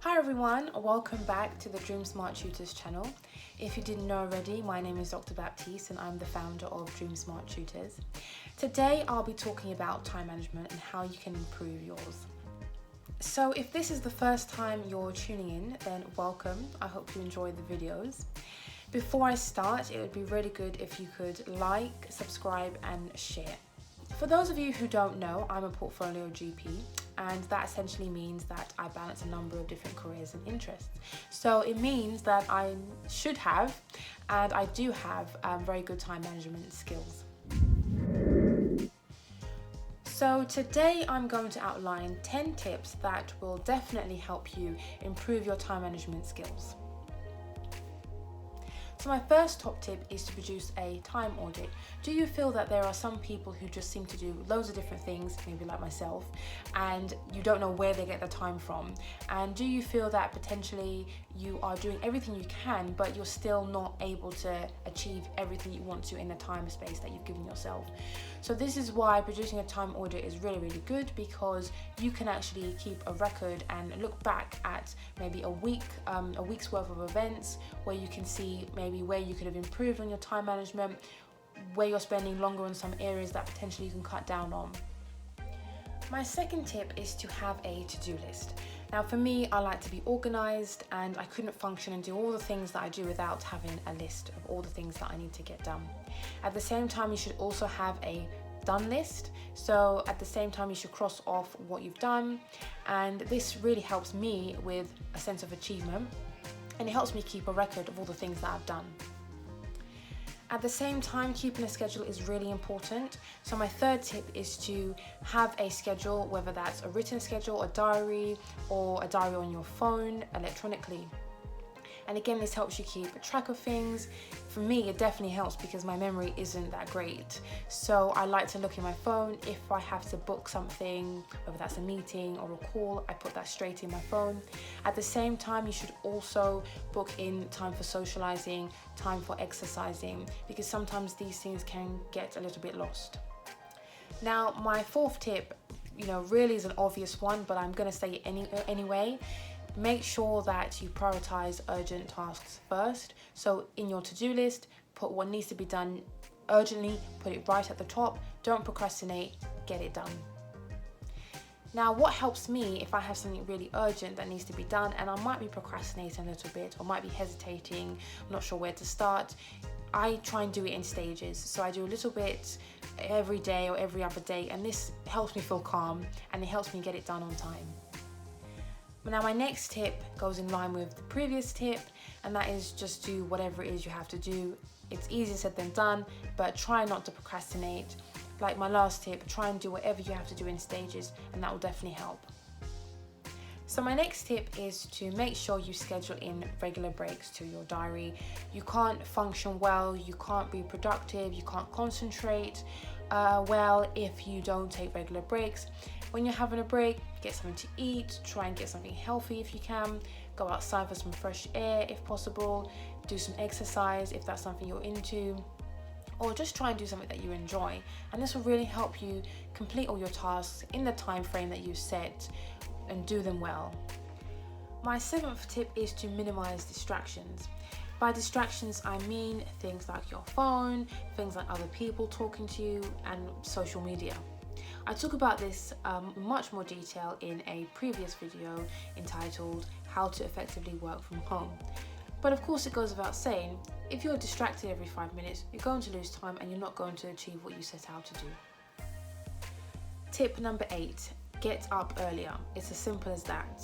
Hi everyone, welcome back to the Dream Smart Tutors channel. If you didn't know already, my name is Dr. Baptiste and I'm the founder of Dream Smart Tutors. Today I'll be talking about time management and how you can improve yours. So if this is the first time you're tuning in, then welcome. I hope you enjoy the videos. Before I start, it would be really good if you could like, subscribe and share. For those of you who don't know, I'm a portfolio GP, and that essentially means that I balance a number of different careers and interests. So it means that I should have, and I do have, very good time management skills. So today I'm going to outline 10 tips that will definitely help you improve your time management skills. So my first top tip is to produce a time audit. Do you feel that there are some people who just seem to do loads of different things, maybe like myself, and you don't know where they get the time from? And do you feel that potentially you are doing everything you can, but you're still not able to achieve everything you want to in the time space that you've given yourself? So this is why producing a time audit is really, really good, because you can actually keep a record and look back at maybe a week's worth of events where you can see maybe where you could have improved on your time management, where you're spending longer on some areas that potentially you can cut down on. My second tip is to have a to-do list. Now for me, I like to be organized, and I couldn't function and do all the things that I do without having a list of all the things that I need to get done. At the same time, you should also have a done list. So at the same time, you should cross off what you've done, and this really helps me with a sense of achievement, and it helps me keep a record of all the things that I've done. At the same time, keeping a schedule is really important. So my third tip is to have a schedule, whether that's a written schedule, a diary, or a diary on your phone electronically. And again, this helps you keep track of things. For me, it definitely helps because my memory isn't that great. So I like to look in my phone. If I have to book something, whether that's a meeting or a call, I put that straight in my phone. At the same time, you should also book in time for socializing, time for exercising, because sometimes these things can get a little bit lost. Now, my fourth tip, really is an obvious one, but I'm gonna say it anyway. Make sure that you prioritize urgent tasks first. So in your to-do list, put what needs to be done urgently, put it right at the top. Don't procrastinate, get it done. Now, what helps me if I have something really urgent that needs to be done and I might be procrastinating a little bit or might be hesitating, I'm not sure where to start, I try and do it in stages. So I do a little bit every day or every other day, and this helps me feel calm and it helps me get it done on time. Now my next tip goes in line with the previous tip, and that is just do whatever it is you have to do. It's easier said than done, but try not to procrastinate. Like my last tip, try and do whatever you have to do in stages, and that will definitely help. So my next tip is to make sure you schedule in regular breaks to your diary. You can't function well, you can't be productive, you can't concentrate well if you don't take regular breaks. When you're having a break, get something to eat, try and get something healthy if you can, go outside for some fresh air if possible, do some exercise if that's something you're into, or just try and do something that you enjoy. And this will really help you complete all your tasks in the time frame that you set and do them well. My seventh tip is to minimize distractions. By distractions, I mean things like your phone, things like other people talking to you, and social media. I talk about this in much more detail in a previous video entitled How to Effectively Work from Home. But of course, it goes without saying, if you're distracted every 5 minutes, you're going to lose time and you're not going to achieve what you set out to do. Tip number 8, get up earlier. It's as simple as that.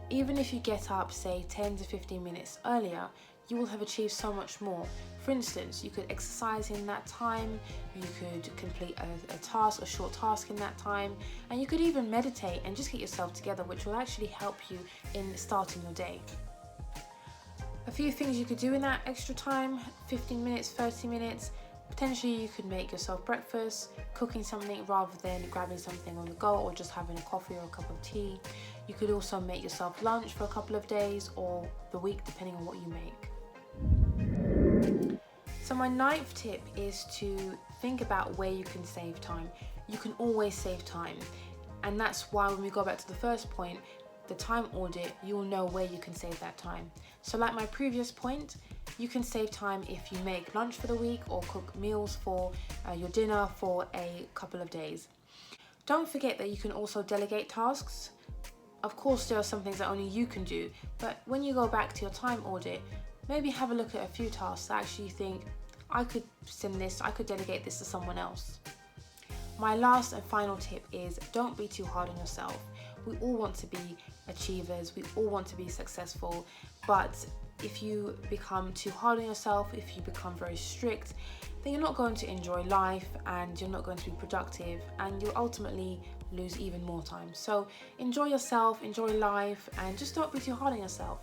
Even if you get up, say 10 to 15 minutes earlier, you will have achieved so much more. For instance, you could exercise in that time, you could complete a short task in that time, and you could even meditate and just get yourself together, which will actually help you in starting your day. A few things you could do in that extra time, 15 minutes, 30 minutes, potentially you could make yourself breakfast, cooking something rather than grabbing something on the go or just having a coffee or a cup of tea. You could also make yourself lunch for a couple of days or the week, depending on what you make. So my ninth tip is to think about where you can save time. You can always save time. And that's why when we go back to the first point, the time audit, you will know where you can save that time. So like my previous point, you can save time if you make lunch for the week or cook meals for your dinner for a couple of days. Don't forget that you can also delegate tasks. Of course, there are some things that only you can do, but when you go back to your time audit, maybe have a look at a few tasks that actually you think, I could send this, I could delegate this to someone else. My last and final tip is don't be too hard on yourself. We all want to be achievers, we all want to be successful, but if you become too hard on yourself, if you become very strict, then you're not going to enjoy life and you're not going to be productive, and you'll ultimately lose even more time. So enjoy yourself, enjoy life, and just don't be too hard on yourself.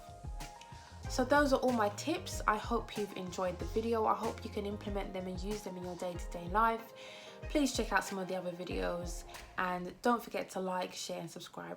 So those are all my tips. I hope you've enjoyed the video. I hope you can implement them and use them in your day-to-day life. Please check out some of the other videos and don't forget to like, share and subscribe.